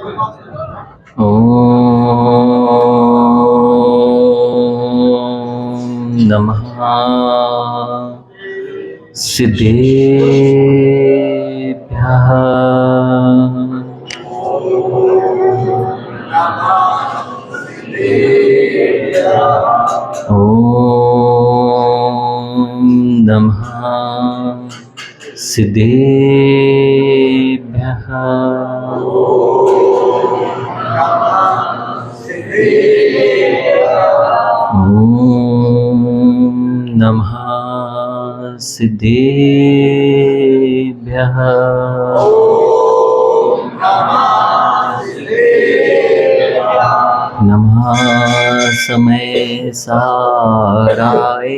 ॐ नमः सिद्धेभ्यः। ॐ नमः सिद्धेभ्यः। ॐ नमः सिद्धेभ्यः। नमः समय साराय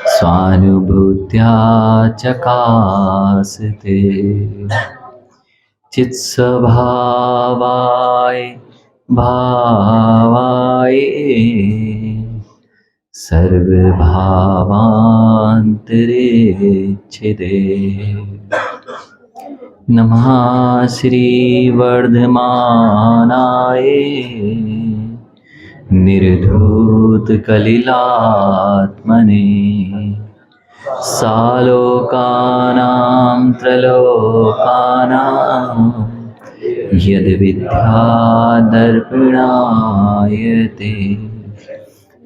स्वानुभूत्या चकास्ते चित्स्वभावाय भावाय सर्वभावान्तरेच्छिदे। नमः श्रीवर्धमानाय निर्धूतकलिलात्मने सालोकानां त्रलोकानां यद्विद्यादर्पणायते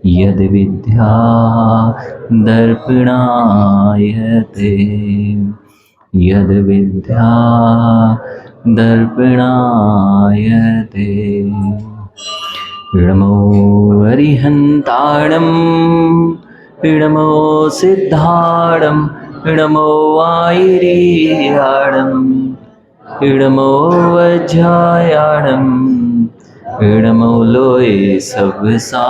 यद्विद्या दर्पणायते यद्विद्या दर्पणायते। नमो अरिहन्ताणं नमो सिद्धाणं नमो वायिरीयाणं नमो वज्रायाणं नमो लोये सबसाऊणम्।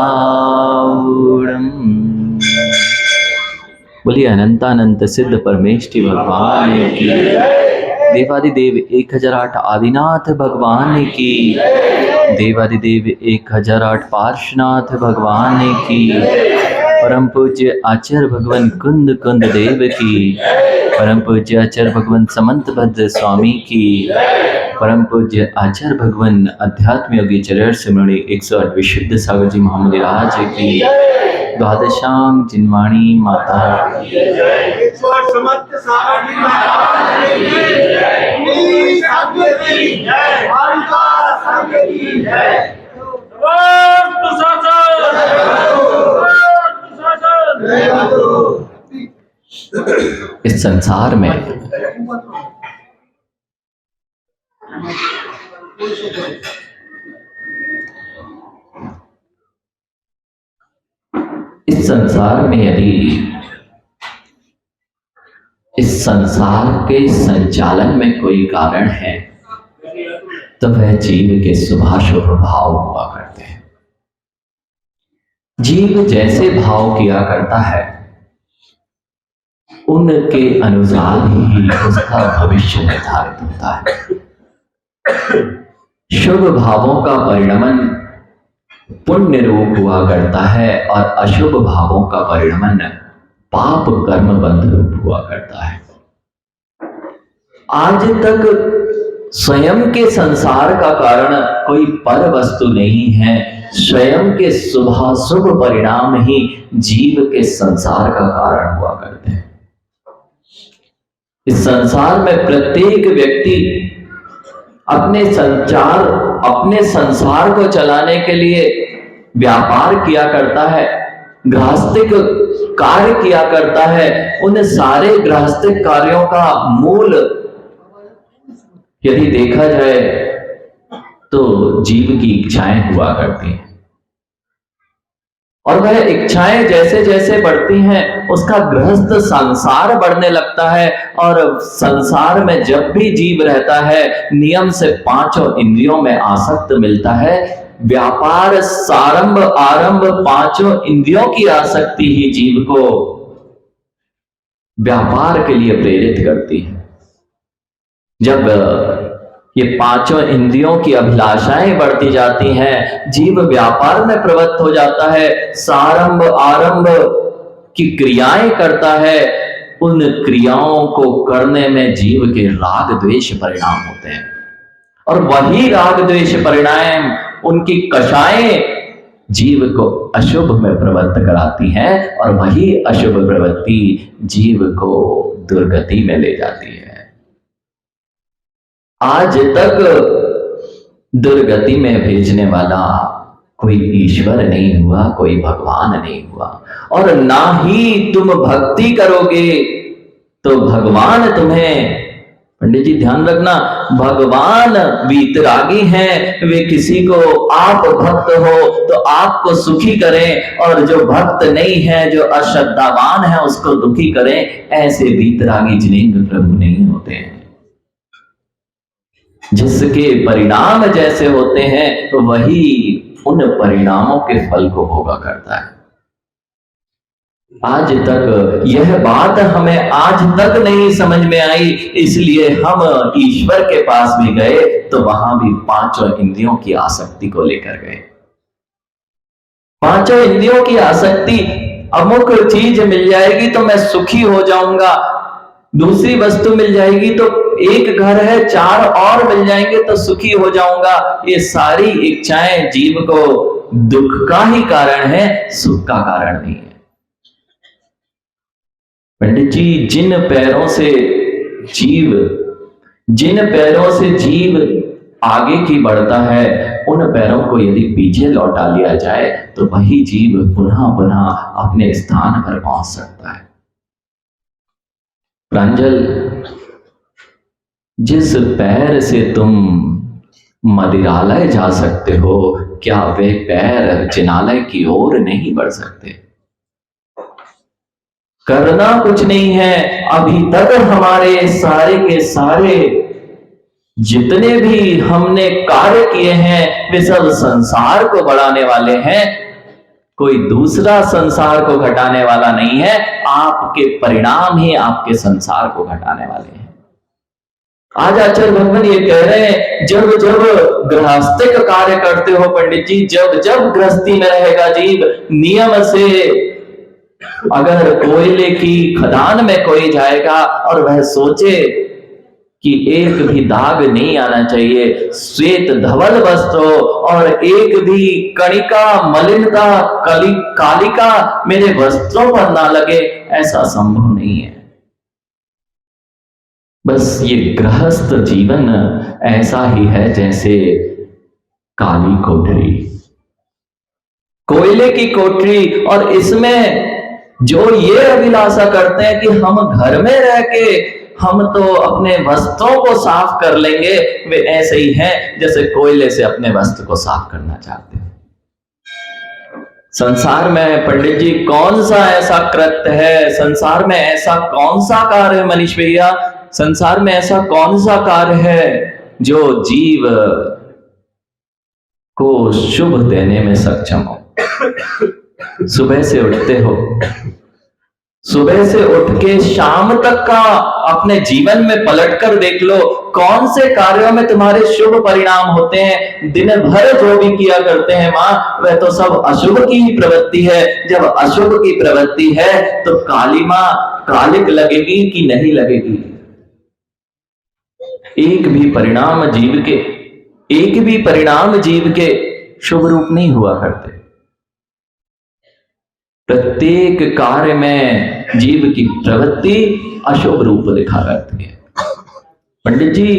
बोलिए अनंतानंत सिद्ध परमेष्टि भगवान की, देवादिदेव 1008 आदिनाथ भगवान की, देवादिदेव 1008 पार्श्वनाथ भगवान की, परम पूज्य आचार्य भगवान कुंद कुंद देव की, परम पूज्य आचार्य भगवान समंत भद्र स्वामी की, परम पूज्य आचार्य भगवान अध्यात्म योगी चरण सिमरणी 108 विशुद्ध सागर जी मोहम्मद राज की, द्वादशांग जिनवाणी माता इस संसार में यदि इस संसार के संचालन में कोई कारण है तो वह जीव के शुभाशुभ भाव हुआ करते हैं। जीव जैसे भाव किया करता है उनके अनुसार ही उसका भविष्य निर्धारित होता है। शुभ भावों का परिणमन पुण्य रूप हुआ करता है और अशुभ भावों का परिणमन पाप कर्म बंध रूप हुआ करता है। आज तक स्वयं के संसार का कारण कोई पर वस्तु नहीं है, स्वयं के शुभाशुभ परिणाम ही जीव के संसार का कारण हुआ करते हैं। इस संसार में प्रत्येक व्यक्ति अपने संसार को चलाने के लिए व्यापार किया करता है, गृहस्थिक कार्य किया करता है। उन सारे गृहस्थिक कार्यों का मूल यदि देखा जाए तो जीव की इच्छाएं हुआ करती हैं, और वह इच्छाएं जैसे जैसे बढ़ती हैं उसका गृहस्थ संसार बढ़ने लगता है। और संसार में जब भी जीव रहता है नियम से 5 इंद्रियों में आसक्त मिलता है। व्यापार सारंभ आरंभ 5 इंद्रियों की आसक्ति ही जीव को व्यापार के लिए प्रेरित करती है। जब ये 5 इंद्रियों की अभिलाषाएं बढ़ती जाती हैं, जीव व्यापार में प्रवृत्त हो जाता है, सारंभ आरंभ की क्रियाएं करता है। उन क्रियाओं को करने में जीव के राग द्वेष परिणाम होते हैं। और वही राग द्वेष परिणाम, उनकी कषाएं जीव को अशुभ में प्रवृत्त कराती हैं और वही अशुभ प्रवृत्ति जीव को दुर्गति में ले जाती है। आज तक दुर्गति में भेजने वाला कोई ईश्वर नहीं हुआ, कोई भगवान नहीं हुआ, और ना ही तुम भक्ति करोगे तो भगवान तुम्हें, पंडित जी ध्यान रखना, भगवान वीतरागी हैं, वे किसी को, आप भक्त हो तो आपको सुखी करें, और जो भक्त नहीं है, जो अश्रद्धावान है, उसको दुखी करें। ऐसे वीतरागी जिनेंद्र प्रभु नहीं होते हैं। जिसके परिणाम जैसे होते हैं तो वही उन परिणामों के फल को भोगा करता है। आज तक यह बात हमें आज तक नहीं समझ में आई, इसलिए हम ईश्वर के पास भी गए तो वहां भी पांचों इंद्रियों की आसक्ति को लेकर गए। पांचों इंद्रियों की आसक्ति, अमुक चीज मिल जाएगी तो मैं सुखी हो जाऊंगा, दूसरी वस्तु मिल जाएगी तो, एक घर है चार और मिल जाएंगे तो सुखी हो जाऊंगा। ये सारी इच्छाएं जीव को दुख का ही कारण है, सुख का कारण नहीं है। पंडित जी, जिन पैरों से जीव आगे की बढ़ता है, उन पैरों को यदि पीछे लौटा लिया जाए तो वही जीव पुनः पुनः अपने स्थान पर पहुंच सकता है। प्रांजल, जिस पैर से तुम मदिरालय जा सकते हो, क्या वे पैर जिनालय की ओर नहीं बढ़ सकते? करना कुछ नहीं है। अभी तक हमारे सारे के सारे जितने भी हमने कार्य किए हैं, वे सब संसार को बढ़ाने वाले हैं, कोई दूसरा संसार को घटाने वाला नहीं है। आपके परिणाम ही आपके संसार को घटाने वाले हैं। आज आचार्य भगवान ये कह रहे हैं, जब जब गृहस्थिक कार्य करते हो पंडित जी, जब जब गृहस्थी में रहेगा जीव, नियम से, अगर कोयले की खदान में कोई जाएगा और वह सोचे कि एक भी दाग नहीं आना चाहिए, श्वेत धवल वस्त्र हो और एक भी कणिका मलिनता कालिका मेरे वस्त्रों पर ना लगे, ऐसा संभव नहीं है। बस ये गृहस्थ जीवन ऐसा ही है जैसे काली कोठरी, कोयले की कोठरी, और इसमें जो ये अभिलाषा करते हैं कि हम घर में रह के हम तो अपने वस्त्रों को साफ कर लेंगे, वे ऐसे ही हैं जैसे कोयले से अपने वस्त्र को साफ करना चाहते हैं। संसार में पंडित जी कौन सा ऐसा कृत्य है, संसार में ऐसा कौन सा कार्य है मनीष भैया, संसार में ऐसा कौन सा कार्य है जो जीव को शुभ देने में सक्षम हो? सुबह से उठते हो, सुबह से उठ के शाम तक का अपने जीवन में पलट कर देख लो, कौन से कार्यों में तुम्हारे शुभ परिणाम होते हैं। दिन भर जो भी किया करते हैं मां, वह तो सब अशुभ की ही प्रवृत्ति है। जब अशुभ की प्रवृत्ति है तो काली मां कालिक लगेगी कि नहीं लगेगी? एक भी परिणाम जीव के शुभ रूप नहीं हुआ करते। प्रत्येक कार्य में जीव की प्रवृत्ति अशुभ रूप दिखा करती है। पंडित जी,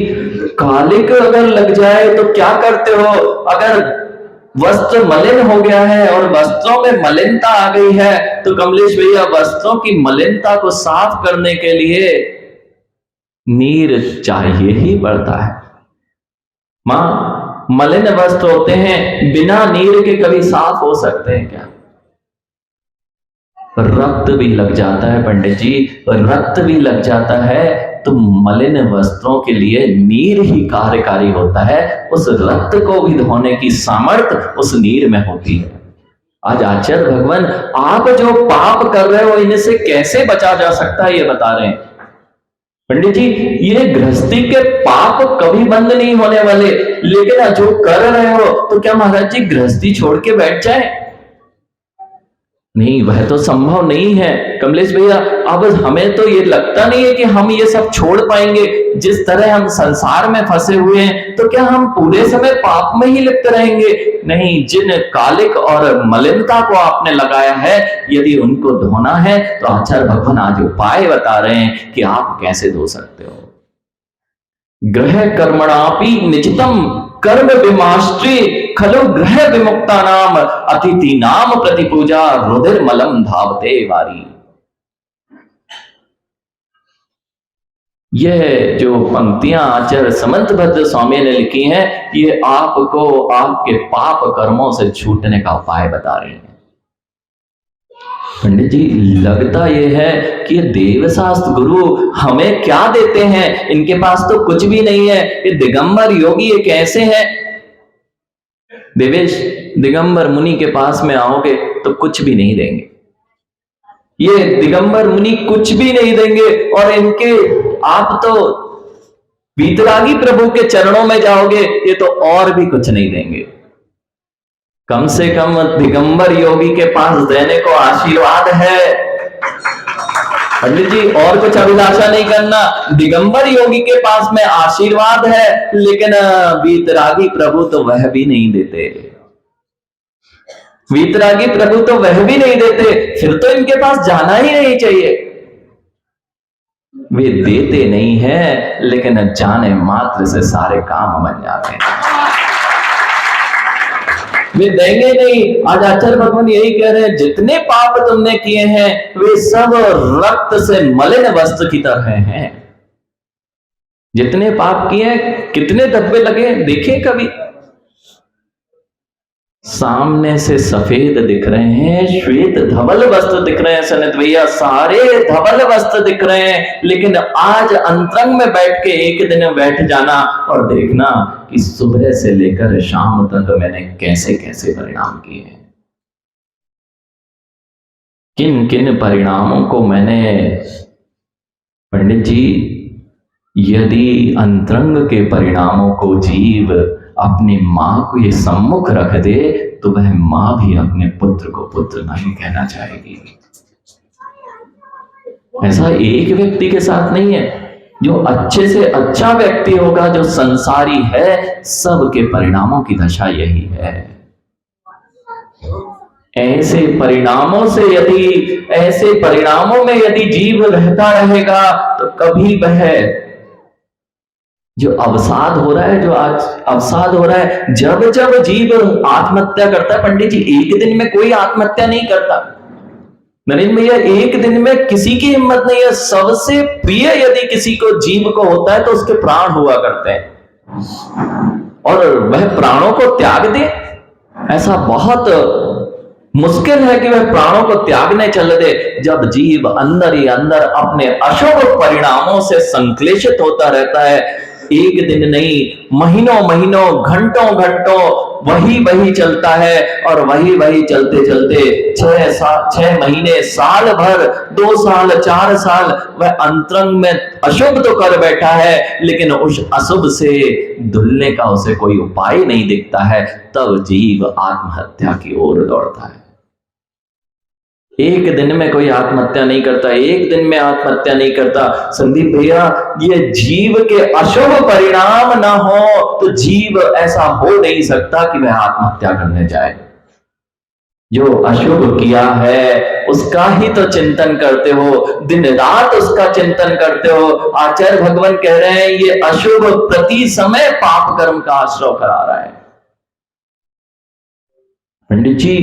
कालिक अगर लग जाए तो क्या करते हो? अगर वस्त्र मलिन हो गया है और वस्त्रों में मलिनता आ गई है तो कमलेश भैया, वस्त्रों की मलिनता को साफ करने के लिए नीर चाहिए ही पड़ता है। मां, मलिन वस्त्र होते हैं, बिना नीर के कभी साफ हो सकते हैं क्या? रक्त भी लग जाता है पंडित जी, रक्त भी लग जाता है तो मलिन वस्त्रों के लिए नीर ही कार्यकारी होता है। उस रक्त को भी धोने की सामर्थ्य उस नीर में होती है। आज आचार्य भगवान, आप जो पाप कर रहे हो इनसे कैसे बचा जा सकता है ये बता रहे हैं। पंडित जी, ये गृहस्थी के पाप कभी बंद नहीं होने वाले, लेकिन जो कर रहे हो तो क्या महाराज जी गृहस्थी छोड़ के बैठ जाए? नहीं, वह तो संभव नहीं है कमलेश भैया। अब हमें तो ये लगता नहीं है कि हम ये सब छोड़ पाएंगे। जिस तरह हम संसार में फंसे हुए हैं, तो क्या हम पूरे समय पाप में ही लिप्त रहेंगे? नहीं, जिन कालिक और मलिनता को आपने लगाया है, यदि उनको धोना है तो आचार्य भगवान आज उपाय बता रहे हैं कि आप कैसे धो सकते हो। ग्रह कर्मणापि निचितम कर्म विमाश्री खलु ग्रह विमुक्ता नाम अतिथि नाम प्रतिपूजा रुधिर मलम धावते वारी। यह जो पंक्तियां आचार्य समंतभद्र स्वामी ने लिखी हैं, ये आपको आपके पाप कर्मों से छूटने का उपाय बता रही हैं। पंडित जी, लगता यह है कि देवशास्त्र गुरु हमें क्या देते हैं, इनके पास तो कुछ भी नहीं है। ये दिगंबर योगी ये कैसे हैं? देवेश, दिगंबर मुनि के पास में आओगे तो कुछ भी नहीं देंगे। ये दिगंबर मुनि कुछ भी नहीं देंगे, और इनके आप तो वीतरागी प्रभु के चरणों में जाओगे, ये तो और भी कुछ नहीं देंगे। कम से कम दिगंबर योगी के पास देने को आशीर्वाद है। पंडित जी, और कुछ अभिलाषा नहीं करना, दिगंबर योगी के पास में आशीर्वाद है, लेकिन वीतरागी प्रभु तो वह भी नहीं देते। वीतरागी प्रभु तो वह भी नहीं देते, फिर तो इनके पास जाना ही नहीं चाहिए। वे देते नहीं है, लेकिन जाने मात्र से सारे काम बन जाते हैं। वे देंगे नहीं। आज आचार्य भगवान यही कह रहे हैं, जितने पाप तुमने किए हैं वे सब रक्त से मलिन वस्त्र की तरह हैं। जितने पाप किए, कितने धब्बे लगे देखे कभी? सामने से सफेद दिख रहे हैं, श्वेत धवल वस्त्र दिख रहे हैं सनत भैया, सारे धवल वस्त्र दिख रहे हैं, लेकिन आज अंतरंग में बैठ के एक दिन बैठ जाना और देखना कि सुबह से लेकर शाम तक मैंने कैसे कैसे परिणाम किए हैं, किन किन परिणामों को मैंने। पंडित जी, यदि अंतरंग के परिणामों को जीव अपनी मां को ये सम्मुख रख दे, तो वह मां भी अपने पुत्र को पुत्र नहीं कहना चाहेगी। ऐसा एक व्यक्ति के साथ नहीं है। जो अच्छे से अच्छा व्यक्ति होगा, जो संसारी है, सबके परिणामों की दशा यही है। ऐसे परिणामों में यदि जीव रहता रहेगा, तो कभी वह जो अवसाद हो रहा है, जो आज अवसाद हो रहा है, जब जब जीव आत्महत्या करता है, पंडित जी एक दिन में कोई आत्महत्या नहीं करता। नरेंद्र भैया, एक दिन में किसी की हिम्मत नहीं है। सबसे प्रिय यदि किसी को जीव को होता है तो उसके प्राण हुआ करते हैं, और वह प्राणों को त्याग दे, ऐसा बहुत मुश्किल है कि वह प्राणों को त्यागने चल दे। जब जीव अंदर ही अंदर अपने अशुभ परिणामों से संक्लेशित होता रहता है, एक दिन नहीं, महीनों महीनों, घंटों घंटों वही चलता है, और वही चलते चलते 6 महीने, साल भर, 2 साल, 4 साल वह अंतरंग में अशुभ तो कर बैठा है, लेकिन उस अशुभ से धुलने का उसे कोई उपाय नहीं दिखता है। तब जीव आत्महत्या की ओर दौड़ता है। एक दिन में कोई आत्महत्या नहीं करता, एक दिन में आत्महत्या नहीं करता। संदीप भैया, ये जीव के अशुभ परिणाम ना हो तो जीव ऐसा हो नहीं सकता कि वह आत्महत्या करने जाए। जो अशुभ किया है उसका ही तो चिंतन करते हो, दिन रात उसका चिंतन करते हो। आचार्य भगवान कह रहे हैं, ये अशुभ प्रति समय पाप कर्म का आश्रय करा रहा है। पंडित जी,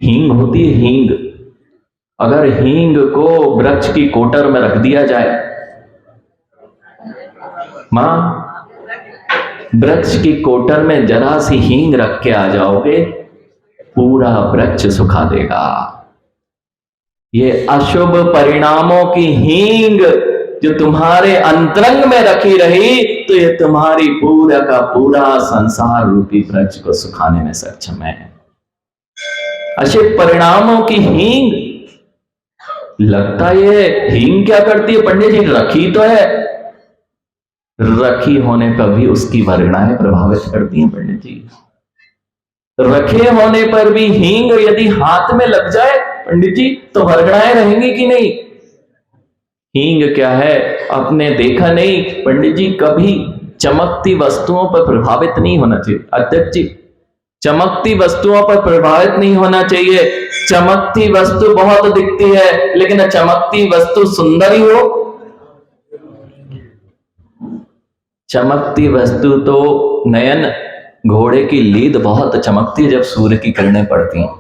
हींग होती है, हींग, अगर हींग को वृक्ष की कोटर में रख दिया जाए, मां, वृक्ष की कोटर में जरा सी हींग रख के आ जाओगे, पूरा वृक्ष सुखा देगा। ये अशुभ परिणामों की हींग जो तुम्हारे अंतरंग में रखी रही, तो ये तुम्हारी पूरा का पूरा संसार रूपी वृक्ष को सुखाने में सक्षम है। अशुभ परिणामों की हींग, लगता ये हींग क्या करती है पंडित जी? रखी तो है, रखी होने पर भी उसकी वर्णाएं प्रभावित करती हैं पंडित जी। रखे होने पर भी हींग यदि हाथ में लग जाए पंडित जी तो वर्गणाएं रहेंगी कि नहीं? हींग क्या है आपने देखा नहीं पंडित जी? कभी चमकती वस्तुओं पर प्रभावित नहीं होना चाहिए अध्यक्ष जी, चमकती वस्तुओं पर प्रभावित नहीं होना चाहिए। चमकती वस्तु बहुत दिखती है लेकिन चमकती वस्तु सुंदर ही हो। चमकती वस्तु तो नयन, घोड़े की लीद बहुत चमकती है जब सूर्य की किरणें पड़ती हैं।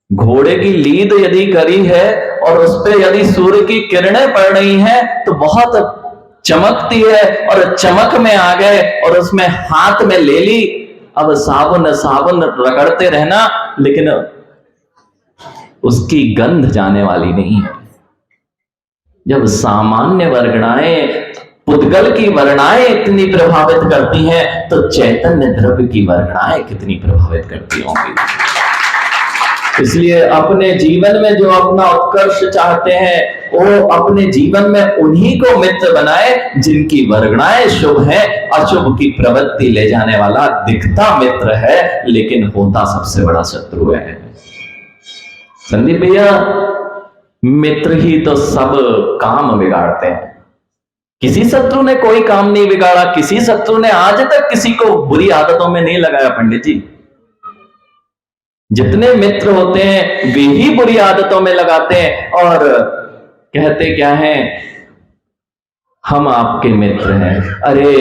घोड़े की लीद यदि करी है और उस पर यदि सूर्य की किरणें पड़ रही हैं तो बहुत चमकती है, और चमक में आ गए और उसमें हाथ में ले ली, अब साबुन साबुन रगड़ते रहना लेकिन उसकी गंध जाने वाली नहीं है। जब सामान्य वर्गणाएं, पुद्गल की वर्णाएं इतनी प्रभावित करती हैं तो चैतन्य द्रव्य की वर्गणाएं कितनी प्रभावित करती होंगी। इसलिए अपने जीवन में जो अपना उत्कर्ष चाहते हैं वो अपने जीवन में उन्हीं को मित्र बनाए जिनकी वर्गणाएं शुभ है। अशुभ की प्रवृत्ति ले जाने वाला दिखता मित्र है लेकिन होता सबसे बड़ा शत्रु है। संदीप भैया, मित्र ही तो सब काम बिगाड़ते हैं। किसी शत्रु ने कोई काम नहीं बिगाड़ा, किसी शत्रु ने आज तक किसी को बुरी आदतों में नहीं लगाया पंडित जी। जितने मित्र होते हैं वे ही बुरी आदतों में लगाते हैं और कहते क्या है, हम आपके मित्र हैं। अरे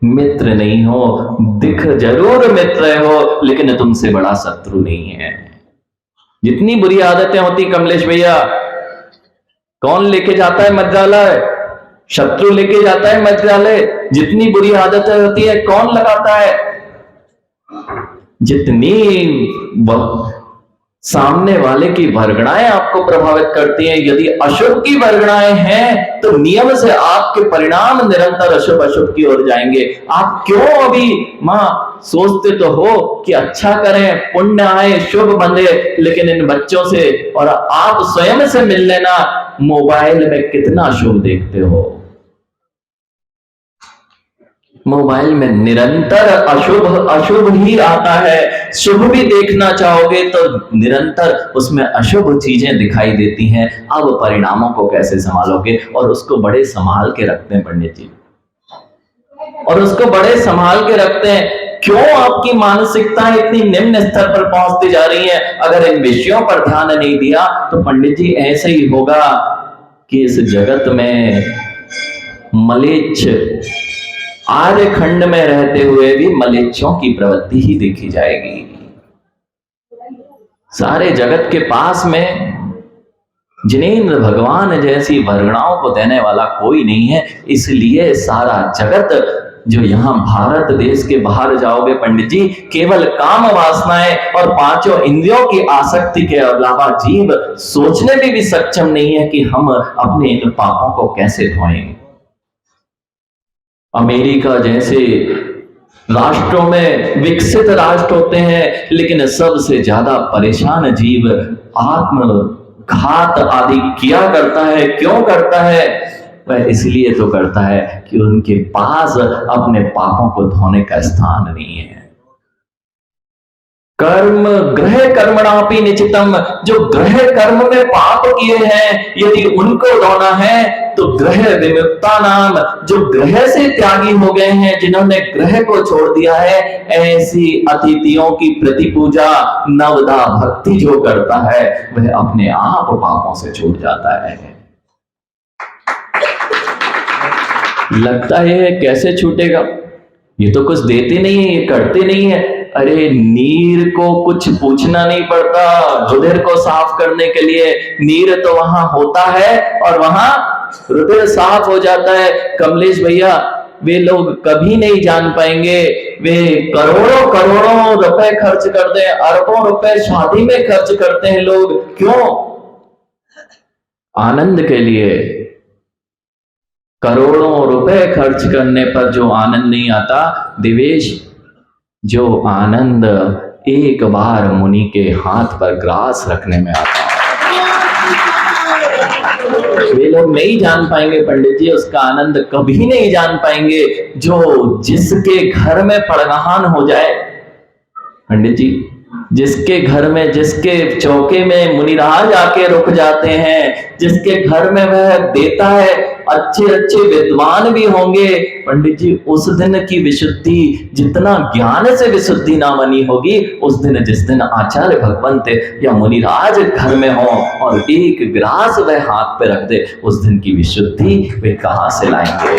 मित्र नहीं हो, दिख जरूर मित्र हो लेकिन तुमसे बड़ा शत्रु नहीं है। जितनी बुरी आदतें होती कमलेश भैया, कौन लेके जाता है मंत्रालय? शत्रु लेके जाता है मंत्रालय। जितनी बुरी आदतें होती है कौन लगाता है? जितनी सामने वाले की वर्गणाएं आपको प्रभावित करती हैं, यदि अशुभ की वर्गणाएं हैं तो नियम से आपके परिणाम निरंतर अशुभ अशुभ की ओर जाएंगे। आप क्यों अभी मां सोचते तो हो कि अच्छा करें, पुण्य आए, शुभ बंधे, लेकिन इन बच्चों से और आप स्वयं से मिल लेना, मोबाइल में कितना शुभ देखते हो। मोबाइल में निरंतर अशुभ अशुभ ही आता है। शुभ भी देखना चाहोगे तो निरंतर उसमें अशुभ चीजें दिखाई देती हैं। अब परिणामों को कैसे संभालोगे? और उसको बड़े संभाल के रखते हैं पंडित जी, और उसको बड़े संभाल के रखते हैं। क्यों आपकी मानसिकता इतनी निम्न स्तर पर पहुंचती जा रही है? अगर इन विषयों पर ध्यान नहीं दिया तो पंडित जी ऐसे ही होगा कि इस जगत में मलेच्छ, आर्य खंड में रहते हुए भी मलेच्छों की प्रवृत्ति ही देखी जाएगी। सारे जगत के पास में जिनेंद्र भगवान जैसी वर्गणाओं को देने वाला कोई नहीं है। इसलिए सारा जगत, जो यहां भारत देश के बाहर जाओगे पंडित जी, केवल काम वासनाएं और पांचों इंद्रियों की आसक्ति के अलावा जीव सोचने में भी सक्षम नहीं है कि हम अपने इन पापों को कैसे धोएं। अमेरिका जैसे राष्ट्रों में विकसित राष्ट्र होते हैं लेकिन सबसे ज्यादा परेशान जीव आत्मघात आदि किया करता है। क्यों करता है? वह इसलिए तो करता है कि उनके पास अपने पापों को धोने का स्थान नहीं है। कर्म ग्रह कर्मणापि निचितम, जो ग्रह कर्म में पाप किए हैं यदि उनको धोना है तो ग्रह विमुक्ता नाम, जो ग्रह से त्यागी हो गए हैं, जिन्होंने ग्रह को छोड़ दिया है, ऐसी अतिथियों की प्रति पूजा नवदा भक्ति जो करता है वह अपने आप पापों से छूट जाता है। लगता है कैसे छूटेगा? ये तो कुछ देते नहीं है, ये करते नहीं है। अरे नीर को कुछ पूछना नहीं पड़ता रुधिर को साफ करने के लिए। नीर तो वहां होता है और वहां रुधिर साफ हो जाता है। कमलेश भैया, वे लोग कभी नहीं जान पाएंगे। वे करोड़ों करोड़ों रुपए खर्च करते हैं, अरबों रुपए शादी में खर्च करते हैं लोग। क्यों? आनंद के लिए। करोड़ों रुपए खर्च करने पर जो आनंद नहीं आता देवेश, जो आनंद एक बार मुनि के हाथ पर ग्रास रखने में आता है, वे लोग नहीं जान पाएंगे पंडित जी। उसका आनंद कभी नहीं जान पाएंगे जो जिसके घर में पड़गान हो जाए। पंडित जी, जिसके घर में, जिसके चौके में मुनिराज आके रुक जाते हैं, जिसके घर में वह देता है, अच्छे अच्छे विद्वान भी होंगे पंडित जी, उस दिन की विशुद्धि जितना ज्ञान से विशुद्धि ना बनी होगी, उस दिन जिस दिन आचार्य भगवंत या मुनिराज घर में हो और एक ग्रास वह हाथ पे रख दे, उस दिन की विशुद्धि वे कहां से लाएंगे?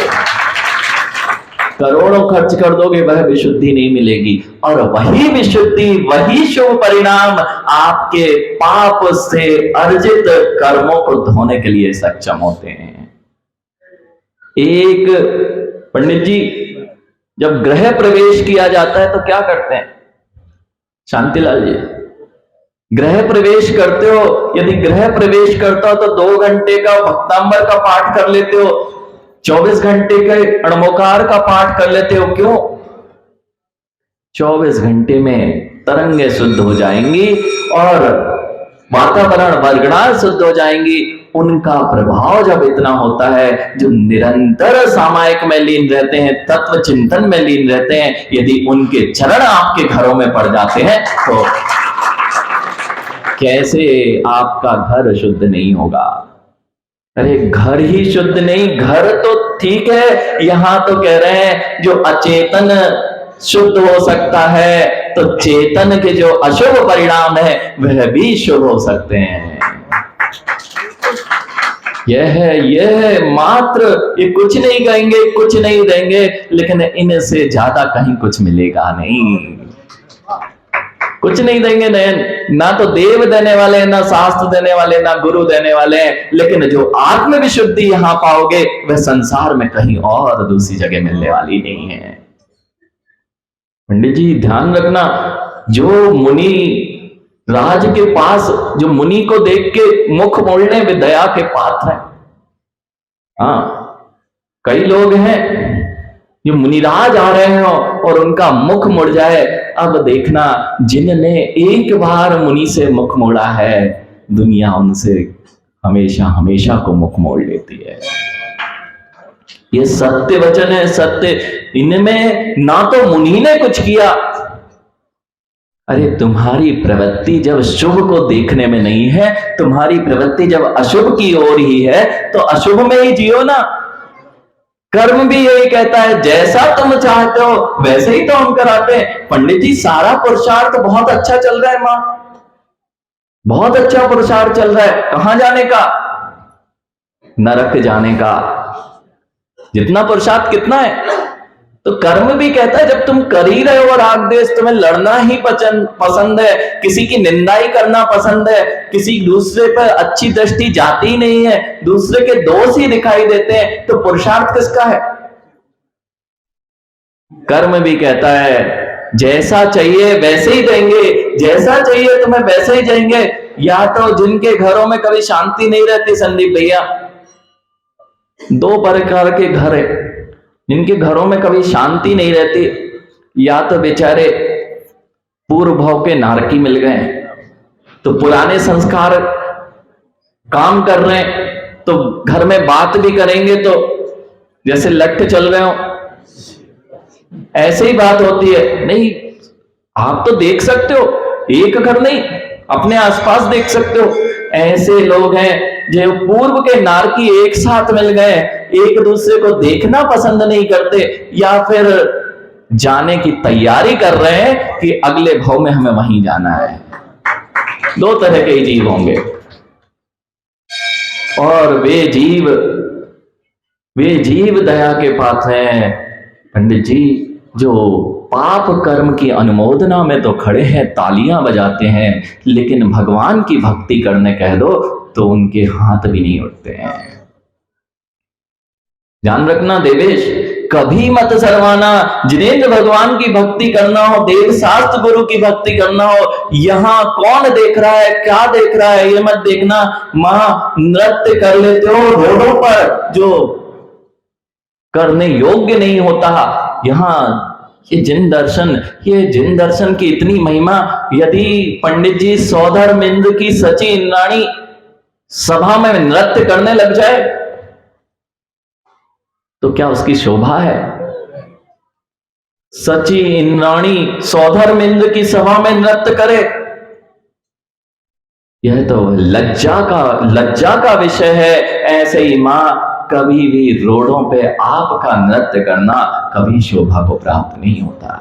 करोड़ों खर्च कर दोगे वह विशुद्धि नहीं मिलेगी। और वही विशुद्धि, वही शुभ परिणाम आपके पाप से अर्जित कर्मों को धोने के लिए सक्षम होते हैं। एक पंडित जी जब गृह प्रवेश किया जाता है तो क्या करते हैं? शांतिलाल जी, गृह प्रवेश करते हो, यदि गृह प्रवेश करता हो तो 2 घंटे का भक्तांबर का पाठ कर लेते हो, 24 घंटे के अणमोकार का पाठ कर लेते हो। क्यों? 24 घंटे में तरंगे शुद्ध हो जाएंगी और वातावरण वर्गणा शुद्ध हो जाएंगी। उनका प्रभाव जब इतना होता है, जो निरंतर सामायिक में लीन रहते हैं, तत्व चिंतन में लीन रहते हैं, यदि उनके चरण आपके घरों में पड़ जाते हैं तो कैसे आपका घर शुद्ध नहीं होगा? अरे घर ही शुद्ध नहीं, घर तो ठीक है, यहां तो कह रहे हैं जो अचेतन शुद्ध हो सकता है, तो चेतन के जो अशुभ परिणाम है वह भी शुभ हो सकते हैं। यह मात्र, ये कुछ नहीं कहेंगे, कुछ नहीं देंगे, लेकिन इनसे ज्यादा कहीं कुछ मिलेगा नहीं। कुछ नहीं देंगे नयन, ना तो देव देने वाले, ना शास्त्र देने वाले, ना गुरु देने वाले, लेकिन जो आत्म विशुद्धि यहां पाओगे वह संसार में कहीं और दूसरी जगह मिलने वाली नहीं है। पंडित जी ध्यान रखना, जो मुनि राज के पास, जो मुनि को देख के मुख मोड़ने वे दया के पात्र हैं। हाँ, कई लोग हैं जो मुनिराज आ रहे हो और उनका मुख मुड़ जाए। अब देखना, जिनने एक बार मुनि से मुख मोड़ा है, दुनिया उनसे हमेशा हमेशा को मुख मोड़ लेती है। ये सत्य वचन है, सत्य। इनमें ना तो मुनि ने कुछ किया। अरे तुम्हारी प्रवृत्ति जब शुभ को देखने में नहीं है, तुम्हारी प्रवृत्ति जब अशुभ की ओर ही है, तो अशुभ में ही जियो ना। कर्म भी यही कहता है, जैसा तुम चाहते हो वैसे ही तो हम कराते हैं। पंडित जी सारा पुरुषार्थ बहुत अच्छा चल रहा है, मां बहुत अच्छा पुरुषार्थ चल रहा है, कहां जाने का? नरक जाने का। जितना पुरुषार्थ कितना है? तो कर्म भी कहता है, जब तुम कर ही रहे हो, राग द्वेष तुम्हें लड़ना ही पसंद है, किसी की निंदा ही करना पसंद है, किसी दूसरे पर अच्छी दृष्टि जाती ही नहीं है, दूसरे के दोष ही दिखाई देते हैं, तो पुरुषार्थ किसका है? कर्म भी कहता है, जैसा चाहिए वैसे ही देंगे, जैसा चाहिए तुम्हें वैसे ही देंगे। या तो जिनके घरों में कभी शांति नहीं रहती संदीप भैया, 2 प्रकार के घर है जिनके घरों में कभी शांति नहीं रहती। या तो बेचारे पूर्व भाव के नारकी मिल गए, तो पुराने संस्कार काम कर रहे हैं, तो घर में बात भी करेंगे तो जैसे लट्ठ चल रहे हो, ऐसे ही बात होती है। नहीं, आप तो देख सकते हो, एक घर नहीं अपने आसपास देख सकते हो। ऐसे लोग हैं जो पूर्व के नारकी एक साथ मिल गए, एक दूसरे को देखना पसंद नहीं करते, या फिर जाने की तैयारी कर रहे हैं कि अगले भाव में हमें वहीं जाना है। 2 तरह के जीव होंगे, और वे जीव दया के पात्र हैं पंडित जी, जो पाप कर्म की अनुमोदना में तो खड़े हैं, तालियां बजाते हैं, लेकिन भगवान की भक्ति करने कह दो तो उनके हाथ भी नहीं उठते हैं। ध्यान रखना देवेश, कभी मत शर्माना। जिनेंद्र भगवान की भक्ति करना हो, देव शास्त्र गुरु की भक्ति करना हो, यहां कौन देख रहा है, क्या देख रहा है, ये मत देखना। मां नृत्य कर लेते हो रोडों पर, जो करने योग्य नहीं होता, यहां ये जिन दर्शन की इतनी महिमा। यदि पंडित जी सौधर्मिंद की सची इंद्राणी सभा में नृत्य करने लग जाए तो क्या उसकी शोभा है? सची इंद्राणी सौधर्मिंद की सभा में नृत्य करे यह तो लज्जा का विषय है। ऐसे ही माँ, कभी भी रोडों पे आपका नृत्य करना कभी शोभा को प्राप्त नहीं होता,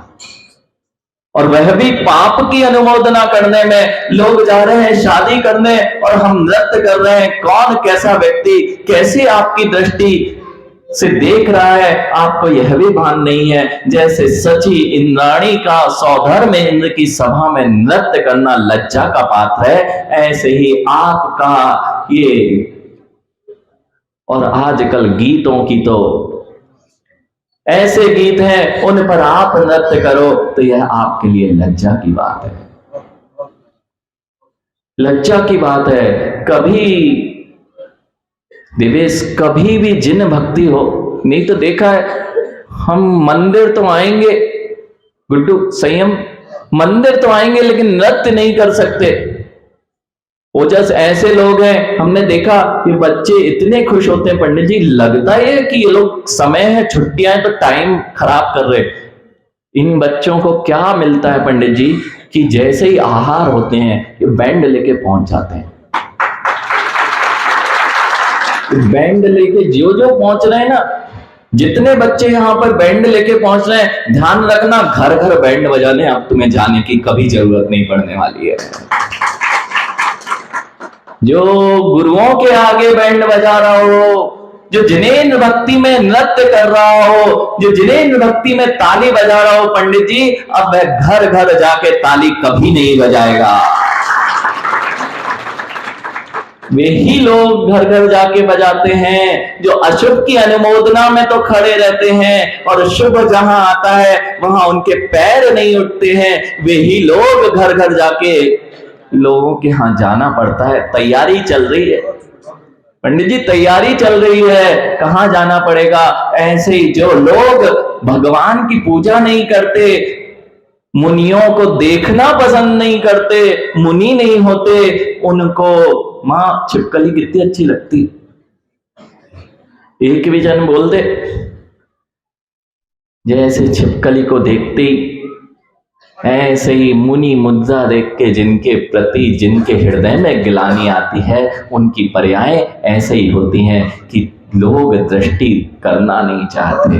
और वह भी पाप की अनुमोदना करने में। लोग जा रहे हैं शादी करने और हम नृत्य कर रहे हैं। कौन, कैसा व्यक्ति, कैसी आपकी दृष्टि से देख रहा है, आपको यह भी भान नहीं है। जैसे सची इंद्राणी का सौधर्म इंद्र की सभा में नृत्य करना लज्जा का पात्र है, ऐसे ही आपका ये, और आजकल गीतों की तो ऐसे गीत हैं, उन पर आप नृत्य करो तो यह आपके लिए लज्जा की बात है, लज्जा की बात है। कभी दिवेश, कभी भी जिन भक्ति हो, नहीं तो देखा है हम मंदिर तो आएंगे, गुड्डू संयम, मंदिर तो आएंगे लेकिन नृत्य नहीं कर सकते। ओजस ऐसे लोग हैं, हमने देखा ये बच्चे इतने खुश होते हैं पंडित जी, लगता है कि ये लोग समय है, छुट्टियां हैं तो टाइम खराब कर रहे। इन बच्चों को क्या मिलता है पंडित जी कि जैसे ही आहार होते हैं ये बैंड लेके पहुंच जाते हैं। बैंड लेके जो पहुंच रहे हैं ना, जितने बच्चे यहां पर बैंड लेके पहुंच रहे हैं, ध्यान रखना घर घर बैंड बजाने अब तुम्हें जाने की कभी जरूरत नहीं पड़ने वाली है। जो गुरुओं के आगे बैंड बजा रहा हो, जो जिनेन्द्र भक्ति में नृत्य कर रहा हो, जो जिनेन्द्र भक्ति में ताली बजा रहा हो पंडित जी, अब वह घर घर जाके ताली कभी नहीं बजाएगा। वे ही लोग घर घर जाके बजाते हैं जो अशुभ की अनुमोदना में तो खड़े रहते हैं, और शुभ जहां आता है वहां उनके पैर नहीं उठते हैं। वे ही लोग घर घर जाके लोगों के यहां जाना पड़ता है। तैयारी चल रही है पंडित जी, तैयारी चल रही है, कहां जाना पड़ेगा। ऐसे ही जो लोग भगवान की पूजा नहीं करते, मुनियों को देखना पसंद नहीं करते, मुनि नहीं होते, उनको मां छिपकली कितनी अच्छी लगती, एक भी जन बोल दे। जैसे छिपकली को देखते ही ऐसे ही मुनि मुद्रा देख के जिनके प्रति, जिनके हृदय में गिलानी आती है, उनकी पर्याय ऐसे ही होती हैं कि लोग दृष्टि करना नहीं चाहते।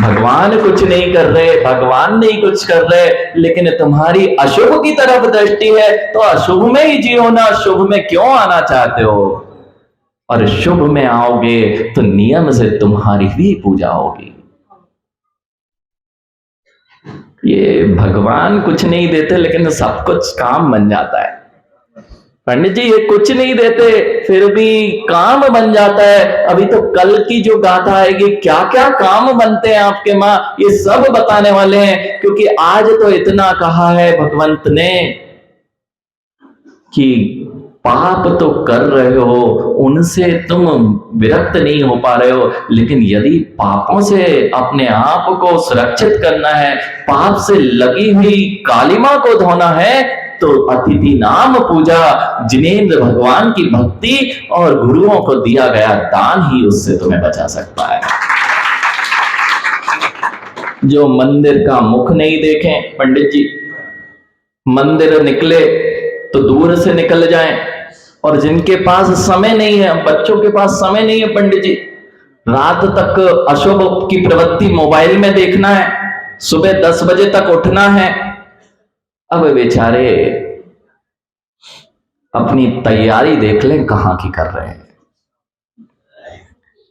भगवान कुछ नहीं कर रहे, भगवान नहीं कुछ कर रहे, लेकिन तुम्हारी अशुभ की तरफ दृष्टि है, तो अशुभ में ही जियो ना, शुभ में क्यों आना चाहते हो। और शुभ में आओगे तो नियम से तुम्हारी भी पूजा होगी। ये भगवान कुछ नहीं देते लेकिन सब कुछ काम बन जाता है पंडित जी, ये कुछ नहीं देते फिर भी काम बन जाता है। अभी तो कल की जो गाथा आएगी, क्या क्या काम बनते हैं आपके माँ, ये सब बताने वाले हैं। क्योंकि आज तो इतना कहा है भगवंत ने कि पाप तो कर रहे हो, उनसे तुम विरक्त नहीं हो पा रहे हो, लेकिन यदि पापों से अपने आप को सुरक्षित करना है, पाप से लगी हुई कालिमा को धोना है, तो अतिथि नाम पूजा, जिनेन्द्र भगवान की भक्ति और गुरुओं को दिया गया दान ही उससे तुम्हें बचा सकता है। जो मंदिर का मुख नहीं देखें पंडित जी, मंदिर निकले तो दूर से निकल जाएं, और जिनके पास समय नहीं है, बच्चों के पास समय नहीं है पंडित जी, रात तक अशुभ की प्रवृत्ति मोबाइल में देखना है, सुबह 10 बजे तक उठना है। अब बेचारे अपनी तैयारी देख लें कहां की कर रहे हैं।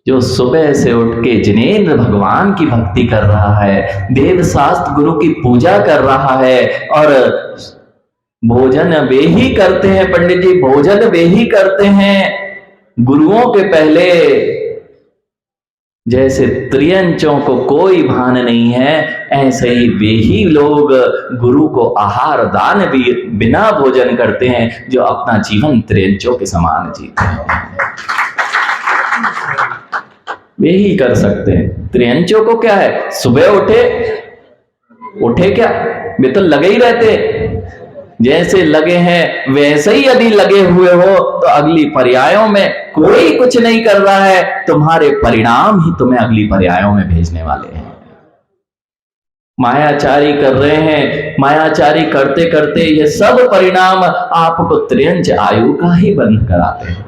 जो सुबह से उठ के जिनेन्द्र भगवान की भक्ति कर रहा है, वेद शास्त्र गुरु की पूजा कर रहा है, और भोजन वे ही करते हैं पंडित जी, भोजन वे ही करते हैं गुरुओं के पहले। जैसे त्रियंचों को कोई भान नहीं है, ऐसे ही वे ही लोग गुरु को आहार दान भी बिना भोजन करते हैं, जो अपना जीवन त्रियंचों के समान जीते हैं। वे ही कर सकते हैं। त्रियंचों को क्या है, सुबह उठे क्या, वे तो लगे ही रहते, जैसे लगे हैं वैसे ही यदि लगे हुए हो तो अगली पर्यायों में कोई कुछ नहीं कर रहा है, तुम्हारे परिणाम ही तुम्हें अगली पर्यायों में भेजने वाले हैं। मायाचारी कर रहे हैं। मायाचारी करते करते ये सब परिणाम आपको त्रियंच आयु का ही बंध कराते हैं।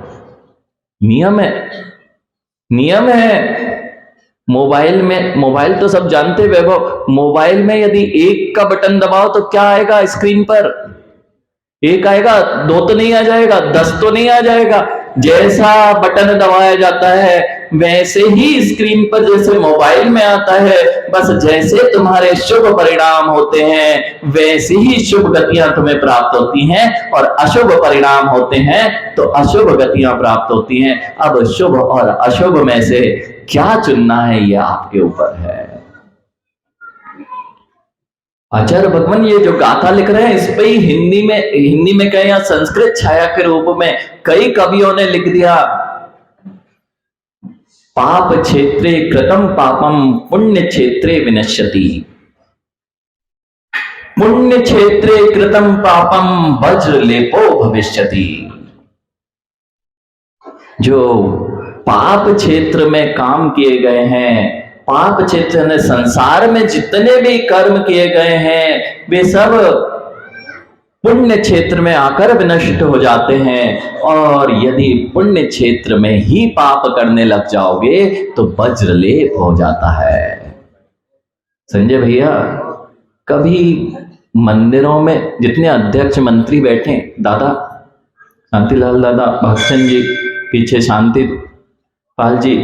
नियम है, नियम है। मोबाइल तो सब जानते वैभव, मोबाइल में यदि एक का बटन दबाओ तो क्या आएगा स्क्रीन पर? एक आएगा, दो तो नहीं आ जाएगा, 10 तो नहीं आ जाएगा। जैसा बटन दबाया जाता है वैसे ही स्क्रीन पर जैसे मोबाइल में आता है, बस जैसे तुम्हारे शुभ परिणाम होते हैं वैसे ही शुभ गतियां तुम्हें प्राप्त होती हैं, और अशुभ परिणाम होते हैं तो अशुभ गतियां प्राप्त होती हैं। अब शुभ और अशुभ में से क्या चुनना है ये आपके ऊपर है। आचार्य भगवान ये जो गाथा लिख रहे हैं इस पे ही हिंदी में कहें या संस्कृत छाया के रूप में कई कवियों ने लिख दिया, पाप क्षेत्रे कृतम पापम पुण्य क्षेत्रे विनश्यति। पुण्य क्षेत्रे कृतम पापम वज्र लेपो भविष्यति। जो पाप क्षेत्र में काम किए गए हैं, पाप क्षेत्र ने संसार में जितने भी कर्म किए गए हैं वे सब पुण्य क्षेत्र में आकर विनष्ट हो जाते हैं। और यदि पुण्य क्षेत्र में ही पाप करने लग जाओगे तो वज्रलेप हो जाता है। संजय भैया, कभी मंदिरों में जितने अध्यक्ष मंत्री बैठे, दादा शांतिलाल दादा, भक्तचंद जी पीछे, शांति पाल जी,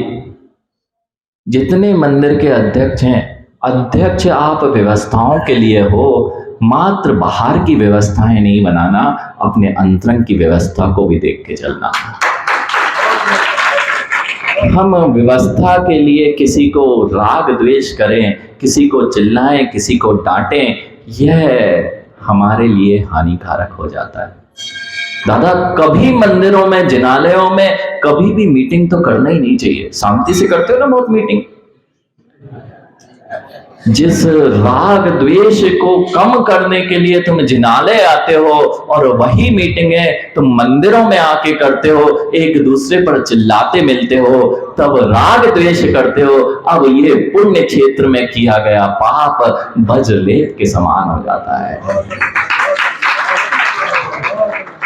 जितने मंदिर के अध्यक्ष हैं, अध्यक्ष आप व्यवस्थाओं के लिए हो, मात्र बाहर की व्यवस्थाएं नहीं बनाना, अपने अंतरंग की व्यवस्था को भी देख के चलना। हम व्यवस्था के लिए किसी को राग द्वेष करें, किसी को चिल्लाएं, किसी को डांटें, यह हमारे लिए हानिकारक हो जाता है। दादा, कभी मंदिरों में, जिनालयों में कभी भी मीटिंग तो करना ही नहीं चाहिए। शांति से करते हो ना बहुत मीटिंग। जिस राग द्वेष को कम करने के लिए तुम जिनालय आते हो और वही मीटिंग है तुम मंदिरों में आके करते हो, एक दूसरे पर चिल्लाते मिलते हो, तब राग द्वेष करते हो। अब ये पुण्य क्षेत्र में किया गया पाप वज्रलेप के समान हो जाता है।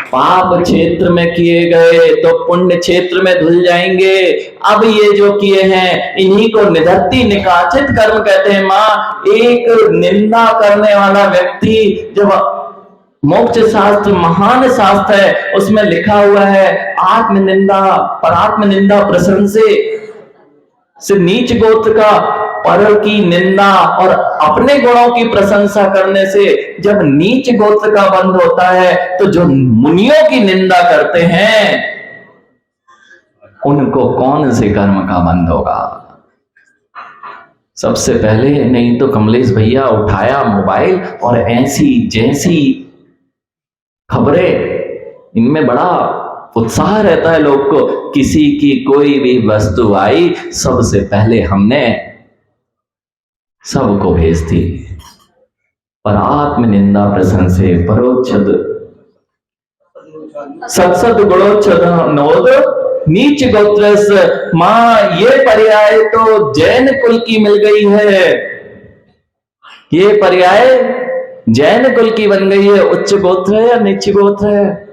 पाप क्षेत्र में किए गए तो पुण्य क्षेत्र में धुल जाएंगे। अब ये जो किए हैं इन्हीं को निधत्ति निकाचित कर्म कहते हैं। माँ, एक निंदा करने वाला व्यक्ति, जब मोक्ष शास्त्र महान शास्त्र है उसमें लिखा हुआ है आत्मनिंदा परात्मनिंदा प्रशंसे से नीच गोत्र का पर की निंदा और अपने गुणों की प्रशंसा करने से जब नीच गोत्र का बंध होता है तो जो मुनियों की निंदा करते हैं उनको कौन से कर्म का बंध होगा। सबसे पहले नहीं तो कमलेश भैया उठाया मोबाइल और ऐसी जैसी खबरें, इनमें बड़ा उत्साह रहता है लोग को, किसी की कोई भी वस्तु आई सबसे पहले हमने सबको भेज दी। पर आत्मनिंदा प्रशंसे परोक्षद सत्सद गुणोच्छद नोद नीच गोत्रस। मां, ये पर्याय तो जैन कुल की मिल गई है, ये पर्याय जैन कुल की बन गई है। उच्च गोत्र है या नीच गोत्र है?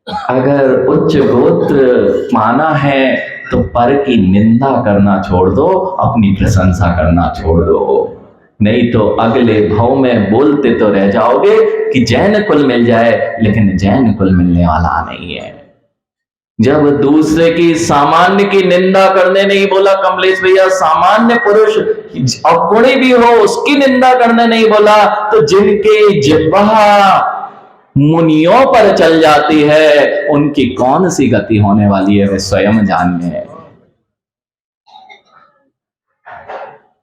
अगर उच्च गोत्र माना है तो पर की निंदा करना छोड़ दो, अपनी प्रशंसा करना छोड़ दो, नहीं तो अगले भाव में बोलते तो रह जाओगे कि जैन कुल मिल जाए, लेकिन जैन कुल मिलने वाला नहीं है। जब दूसरे की सामान्य की निंदा करने नहीं बोला कमलेश भैया, सामान्य पुरुष अवगुणी भी हो उसकी निंदा करने नहीं बोला, तो जिनके जिह्वा मुनियों पर चल जाती है उनकी कौन सी गति होने वाली है वे स्वयं जाने।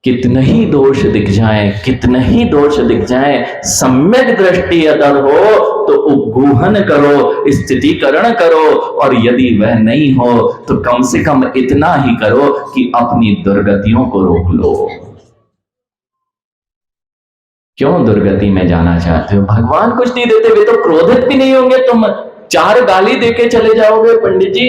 कितने ही दोष दिख जाएं, कितने ही दोष दिख जाएं, सम्यक दृष्टि अगर हो तो उपगूहन करो, स्थितिकरण करो, और यदि वह नहीं हो तो कम से कम इतना ही करो कि अपनी दुर्गतियों को रोक लो। क्यों दुर्गति में जाना चाहते हो? भगवान कुछ नहीं देते, वे तो क्रोधित भी नहीं होंगे। तुम 4 गाली देके चले जाओगे, पंडित जी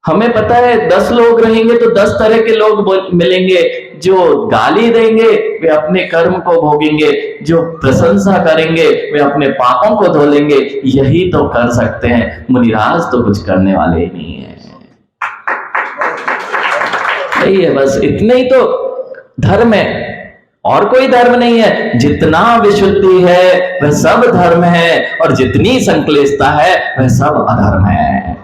हमें पता है 10 लोग रहेंगे तो 10 तरह के लोग मिलेंगे, जो गाली देंगे वे अपने कर्म को भोगेंगे, जो प्रशंसा करेंगे वे अपने पापों को धो लेंगे। यही तो कर सकते हैं, मुनिराज तो कुछ करने वाले ही नहीं है। यही है, बस इतने ही तो धर्म है, और कोई धर्म नहीं है। जितना विशुद्धि है वह सब धर्म है, और जितनी संक्लेशता है वह सब अधर्म है।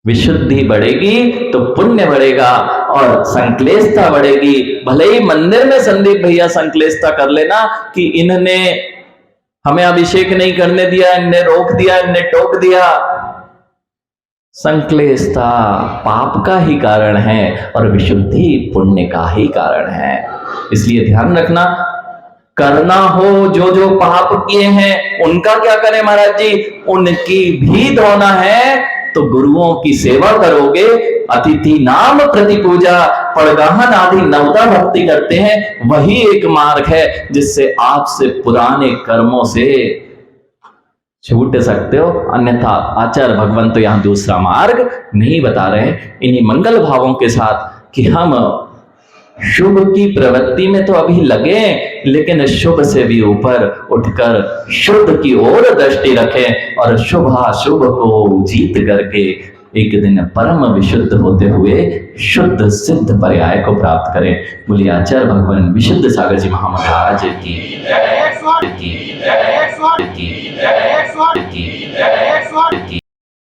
विशुद्धि बढ़ेगी तो पुण्य बढ़ेगा, और संक्लेशता बढ़ेगी। भले ही मंदिर में संदीप भैया संक्लेशता कर लेना कि इन्होंने हमें अभिषेक नहीं करने दिया, इनने रोक दिया, इनने टोक दिया। संक्लेशता पाप का ही कारण है और विशुद्धि पुण्य का ही कारण है। इसलिए ध्यान रखना, करना हो जो जो पाप किए हैं उनका क्या करें महाराज जी, उनकी भी धोना है तो गुरुओं की सेवा करोगे, अतिथि नाम प्रति पूजा, पड़गाहन आदि नवदा भक्ति करते हैं, वही एक मार्ग है जिससे आपसे पुराने कर्मों से छूट सकते हो। अन्यथा आचार्य भगवान तो यहां दूसरा मार्ग नहीं बता रहे हैं। इन्हीं मंगल भावों के साथ कि हम शुभ की प्रवृत्ति में तो अभी लगे, लेकिन शुभ से भी ऊपर उठकर शुद्ध की ओर दृष्टि रखें और शुभाशुभ को जीत करके एक दिन परम विशुद्ध होते हुए शुद्ध सिद्ध पर्याय को प्राप्त करें। बोलिए आचार्य भगवान विशुद्ध सागर जी महाराज की।